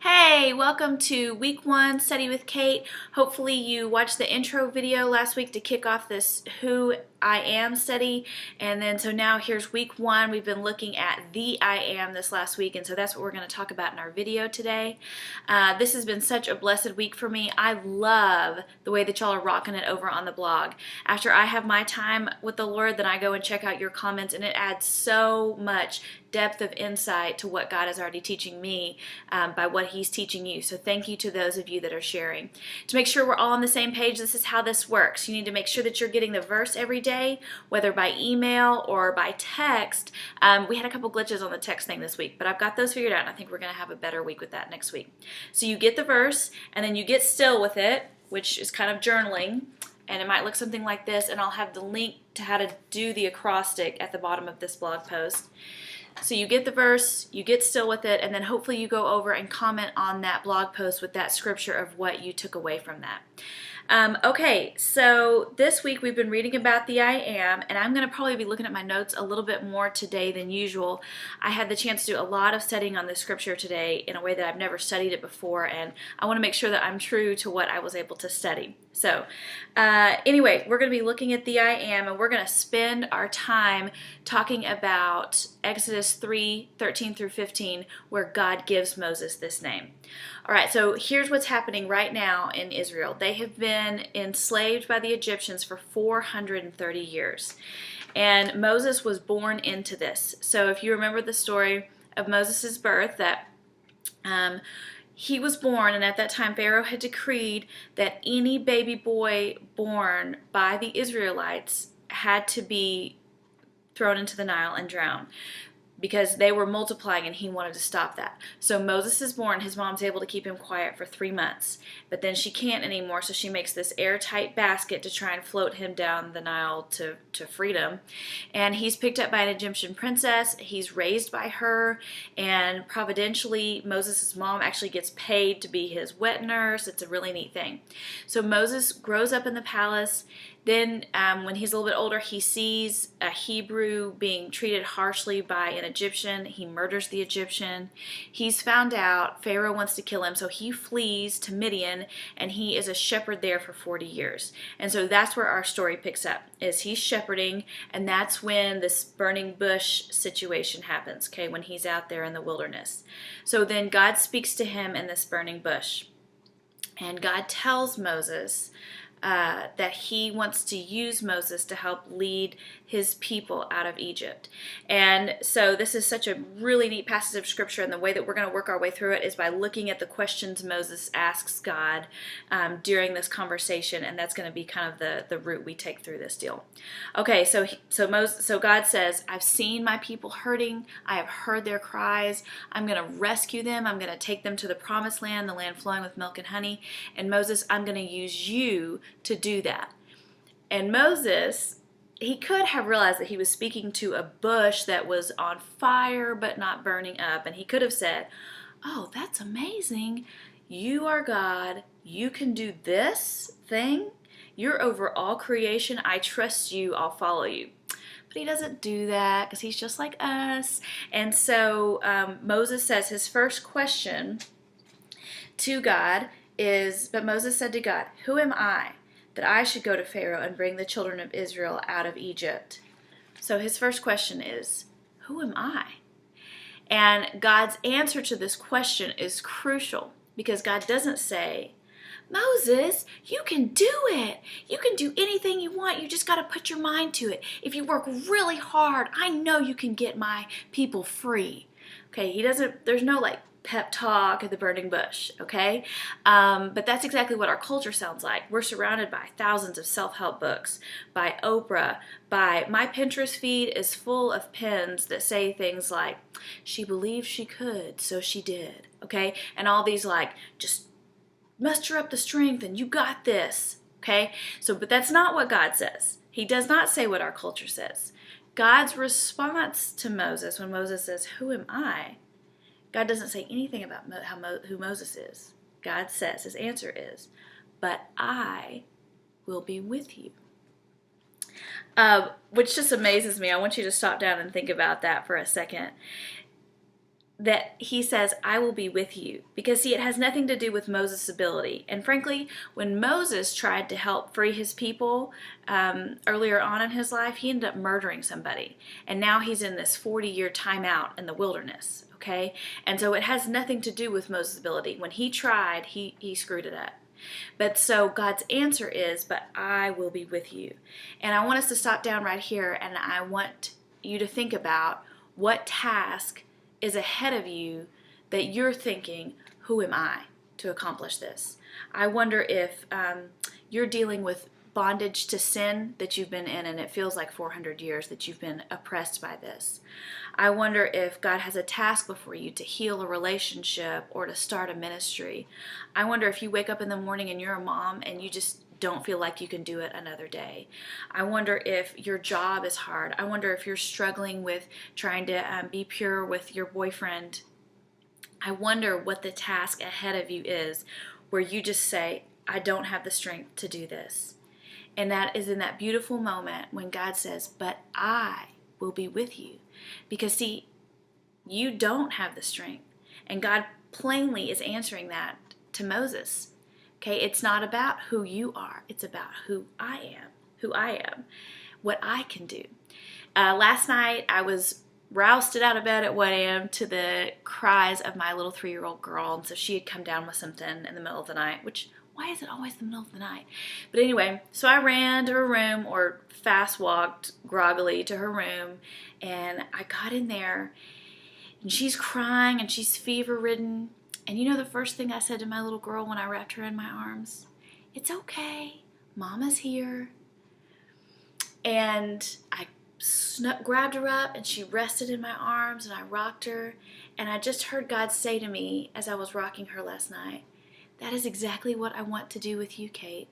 Hey, welcome to week 1 Study with Kate. Hopefully you watched the intro video last week to kick off this Who I Am study. And then so now here's week 1. We've been looking at the I Am this last week, and so that's what we're going to talk about in our video today. This has been such a blessed week for me. I love the way that y'all are rocking it over on the blog. After I have my time with the Lord, then I go and check out your comments, and it adds so much depth of insight to what God is already teaching me by what He's teaching you. So thank you to those of you that are sharing. To make sure we're all on the same page, this is how this works. You need to make sure that you're getting the verse every day, whether by email or by text. We had a couple glitches on the text thing this week, but I've got those figured out, and I think we're going to have a better week with that next week. So you get the verse, and then you get still with it, which is kind of journaling. And it might look something like this, and I'll have the link to how to do the acrostic at the bottom of this blog post. So you get the verse, you get still with it, and then hopefully you go over and comment on that blog post with that scripture of what you took away from that. Okay, so this week we've been reading about the I Am, and I'm going to probably be looking at my notes a little bit more today than usual. I had the chance to do a lot of studying on this scripture today in a way that I've never studied it before, and I want to make sure that I'm true to what I was able to study. So anyway, we're going to be looking at the I Am, and we're going to spend our time talking about Exodus 3:13 through 15, where God gives Moses this name. All right, so here's what's happening right now in Israel. They have been enslaved by the Egyptians for 430 years, and Moses was born into this. So if you remember the story of Moses' birth, that he was born, and at that time Pharaoh had decreed that any baby boy born by the Israelites had to be thrown into the Nile and drowned, because they were multiplying and he wanted to stop that. So Moses is born, his mom's able to keep him quiet for 3 months, but then she can't anymore, so she makes this airtight basket to try and float him down the Nile to freedom. And he's picked up by an Egyptian princess, he's raised by her, and providentially Moses' mom actually gets paid to be his wet nurse. It's a really neat thing. So Moses grows up in the palace. Then when he's a little bit older, he sees a Hebrew being treated harshly by an Egyptian. He murders the Egyptian. He's found out Pharaoh wants to kill him, so he flees to Midian, and he is a shepherd there for 40 years. And so that's where our story picks up, is he's shepherding, and that's when this burning bush situation happens, okay, when he's out there in the wilderness. So then God speaks to him in this burning bush, and God tells Moses that he wants to use Moses to help lead his people out of Egypt. And so this is such a really neat passage of scripture, and the way that we're going to work our way through it is by looking at the questions Moses asks God during this conversation, and that's going to be kind of the route we take through this deal. Okay, so God says, I've seen my people hurting, I have heard their cries, I'm going to rescue them, I'm going to take them to the promised land, the land flowing with milk and honey, and Moses, I'm going to use you to do that. And Moses, he could have realized that he was speaking to a bush that was on fire but not burning up, and he could have said, oh, that's amazing, you are God, you can do this thing, you're over all creation, I trust you, I'll follow you. But he doesn't do that because he's just like us. And so Moses says his first question to God is, but Moses said to God, who am I that I should go to Pharaoh and bring the children of Israel out of Egypt? So his first question is, who am I? And God's answer to this question is crucial, because God doesn't say, Moses, you can do it. You can do anything you want. You just got to put your mind to it. If you work really hard, I know you can get my people free. Okay, there's no like pep talk at the burning bush, okay? But that's exactly what our culture sounds like. We're surrounded by thousands of self-help books, by Oprah, by my Pinterest feed is full of pins that say things like, she believed she could, so she did, okay? And all these like, just muster up the strength and you got this, okay? But that's not what God says. He does not say what our culture says. God's response to Moses, when Moses says, who am I? God doesn't say anything about who Moses is. God says, his answer is, but I will be with you. Which just amazes me. I want you to stop down and think about that for a second. that he says, I will be with you. Because see, it has nothing to do with Moses' ability. And frankly, when Moses tried to help free his people earlier on in his life, he ended up murdering somebody. And now he's in this 40-year timeout in the wilderness, okay? And so it has nothing to do with Moses' ability. When he tried, he screwed it up. But so God's answer is, but I will be with you. And I want us to stop down right here, and I want you to think about what task is ahead of you that you're thinking, who am I to accomplish this? I wonder if you're dealing with bondage to sin that you've been in, and it feels like 400 years that you've been oppressed by this. I wonder if God has a task before you to heal a relationship or to start a ministry. I wonder if you wake up in the morning and you're a mom and you just don't feel like you can do it another day. I wonder if your job is hard. I wonder if you're struggling with trying to be pure with your boyfriend. I wonder what the task ahead of you is where you just say, I don't have the strength to do this. And that is in that beautiful moment when God says, but I will be with you. Because see, you don't have the strength. And God plainly is answering that to Moses. Okay, it's not about who you are. It's about who I am, what I can do. Last night, I was roused out of bed at 1 a.m. to the cries of my little 3-year-old girl. And so she had come down with something in the middle of the night, which, why is it always the middle of the night? But anyway, so I ran to her room, or fast walked groggily to her room, and I got in there, and she's crying, and she's fever-ridden. And you know the first thing I said to my little girl when I wrapped her in my arms? It's okay. Mama's here. And I grabbed her up, and she rested in my arms, and I rocked her. And I just heard God say to me as I was rocking her last night, that is exactly what I want to do with you, Kate.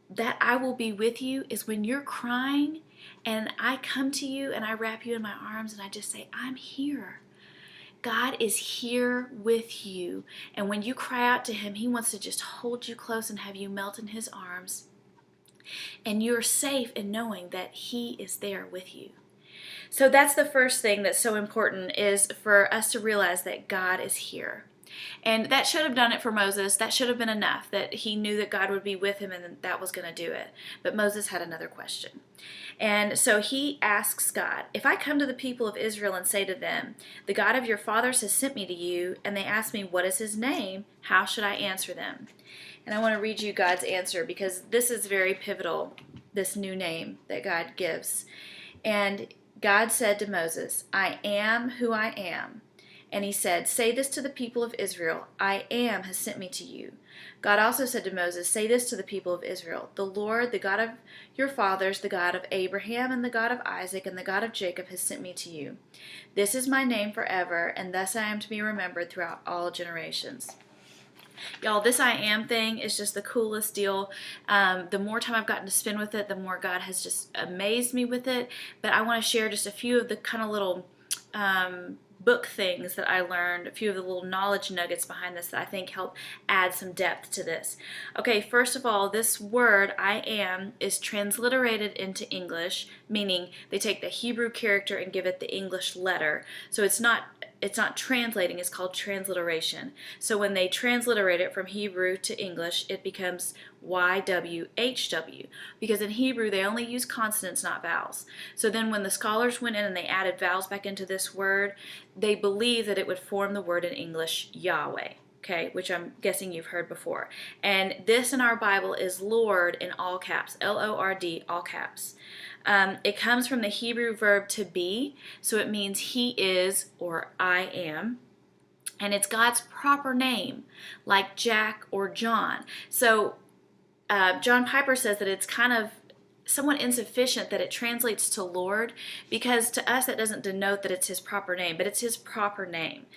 That I will be with you is when you're crying, and I come to you, and I wrap you in my arms, and I just say, I'm here. God is here with you. And when you cry out to him, he wants to just hold you close and have you melt in his arms. And you're safe in knowing that he is there with you. So that's the first thing that's so important, is for us to realize that God is here. And that should have done it for Moses. That should have been enough, that he knew that God would be with him and that was going to do it. But Moses had another question. And so he asks God, if I come to the people of Israel and say to them, the God of your fathers has sent me to you, and they ask me, what is his name? How should I answer them? And I want to read you God's answer, because this is very pivotal, this new name that God gives. And God said to Moses, I am who I am. And he said, say this to the people of Israel, I am has sent me to you. God also said to Moses, say this to the people of Israel, the Lord, the God of your fathers, the God of Abraham and the God of Isaac and the God of Jacob has sent me to you. This is my name forever, and thus I am to be remembered throughout all generations. Y'all, this I am thing is just the coolest deal. The more time I've gotten to spend with it, the more God has just amazed me with it. But I want to share just a few of the kind of little book things that I learned, a few of the little knowledge nuggets behind this that I think help add some depth to this. Okay, first of all, this word, I am, is transliterated into English, meaning they take the Hebrew character and give it the English letter. So it's not translating, it's called transliteration. So when they transliterate it from Hebrew to English, it becomes YWHW, because in Hebrew they only use consonants, not vowels. So then when the scholars went in and they added vowels back into this word, they believe that it would form the word in English Yahweh, okay, which I'm guessing you've heard before. And this in our Bible is Lord in all caps, L-O-R-D, all caps. It comes from the Hebrew verb to be, so it means he is or I am. And it's God's proper name, like Jack or John. So John Piper says that it's kind of somewhat insufficient that it translates to Lord, because to us that doesn't denote that it's his proper name, but it's his proper name.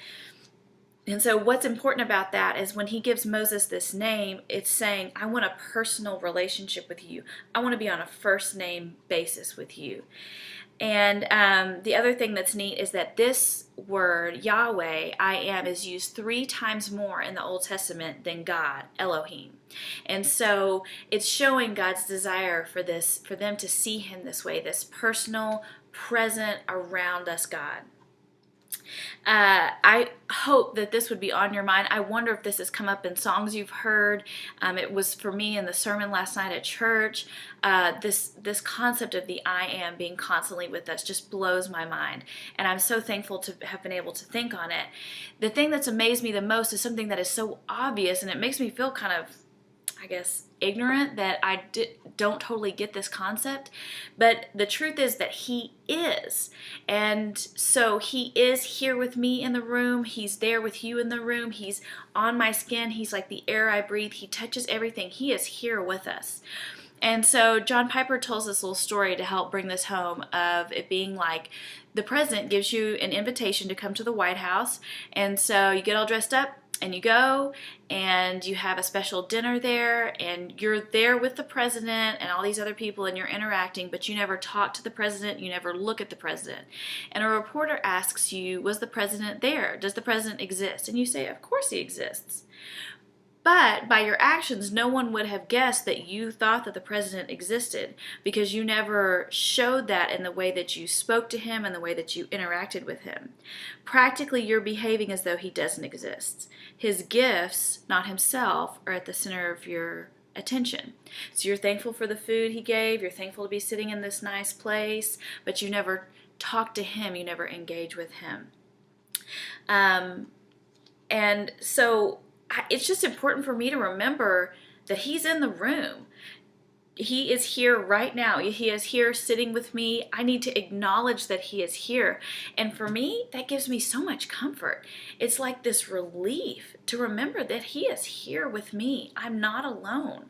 And so what's important about that is when he gives Moses this name, it's saying, I want a personal relationship with you. I want to be on a first name basis with you. And the other thing that's neat is that this word, Yahweh, I am, is used 3 times more in the Old Testament than God, Elohim. And so it's showing God's desire for them to see him this way, this personal, present, around us God. I hope that this would be on your mind. I wonder if this has come up in songs you've heard. It was for me in the sermon last night at church. This concept of the I am being constantly with us just blows my mind, and I'm so thankful to have been able to think on it. The thing that's amazed me the most is something that is so obvious, and it makes me feel kind of, I guess, ignorant that I don't totally get this concept. But the truth is that He is. And so He is here with me in the room. He's there with you in the room. He's on my skin. He's like the air I breathe. He touches everything. He is here with us. And so John Piper tells this little story to help bring this home of it being like the president gives you an invitation to come to the White House. And so you get all dressed up and you go and you have a special dinner there, and you're there with the president and all these other people, and you're interacting, but you never talk to the president, you never look at the president. And a reporter asks you, was the president there? Does the president exist? And you say, of course he exists. But by your actions, no one would have guessed that you thought that the president existed, because you never showed that in the way that you spoke to him and the way that you interacted with him. Practically, you're behaving as though he doesn't exist. His gifts, not himself, are at the center of your attention. So you're thankful for the food he gave, you're thankful to be sitting in this nice place, but you never talk to him, you never engage with him. And so it's just important for me to remember that He's in the room. He is here right now. He is here sitting with me. I need to acknowledge that He is here. And for me, that gives me so much comfort. It's like this relief to remember that He is here with me. I'm not alone.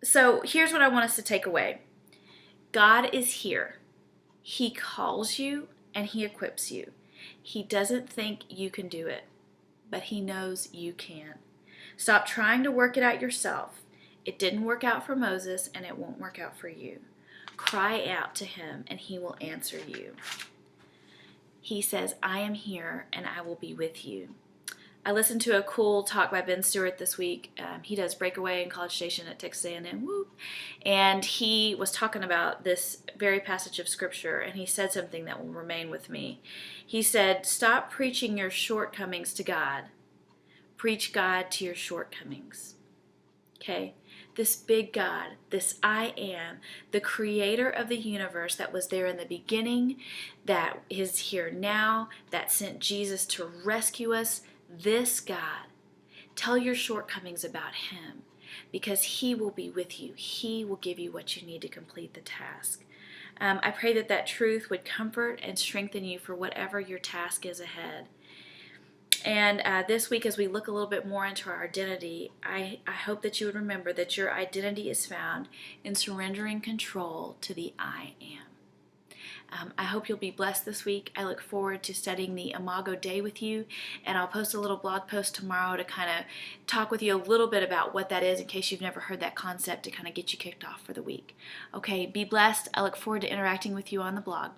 So here's what I want us to take away. God is here. He calls you and He equips you. He doesn't think you can do it, but He knows you can. Stop trying to work it out yourself. It didn't work out for Moses, and it won't work out for you. Cry out to Him, and He will answer you. He says, I am here, and I will be with you. I listened to a cool talk by Ben Stewart this week. He does Breakaway in College Station at Texas A&M, and he was talking about this very passage of Scripture, and he said something that will remain with me. He said, stop preaching your shortcomings to God. Preach God to your shortcomings. Okay? This big God, this I am, the creator of the universe that was there in the beginning, that is here now, that sent Jesus to rescue us, this God, tell your shortcomings about Him, because He will be with you. He will give you what you need to complete the task. I pray that that truth would comfort and strengthen you for whatever your task is ahead. And this week, as we look a little bit more into our identity, I hope that you would remember that your identity is found in surrendering control to the I am. I hope you'll be blessed this week. I look forward to studying the Imago Dei with you, and I'll post a little blog post tomorrow to kind of talk with you a little bit about what that is in case you've never heard that concept, to kind of get you kicked off for the week. Okay, be blessed. I look forward to interacting with you on the blog.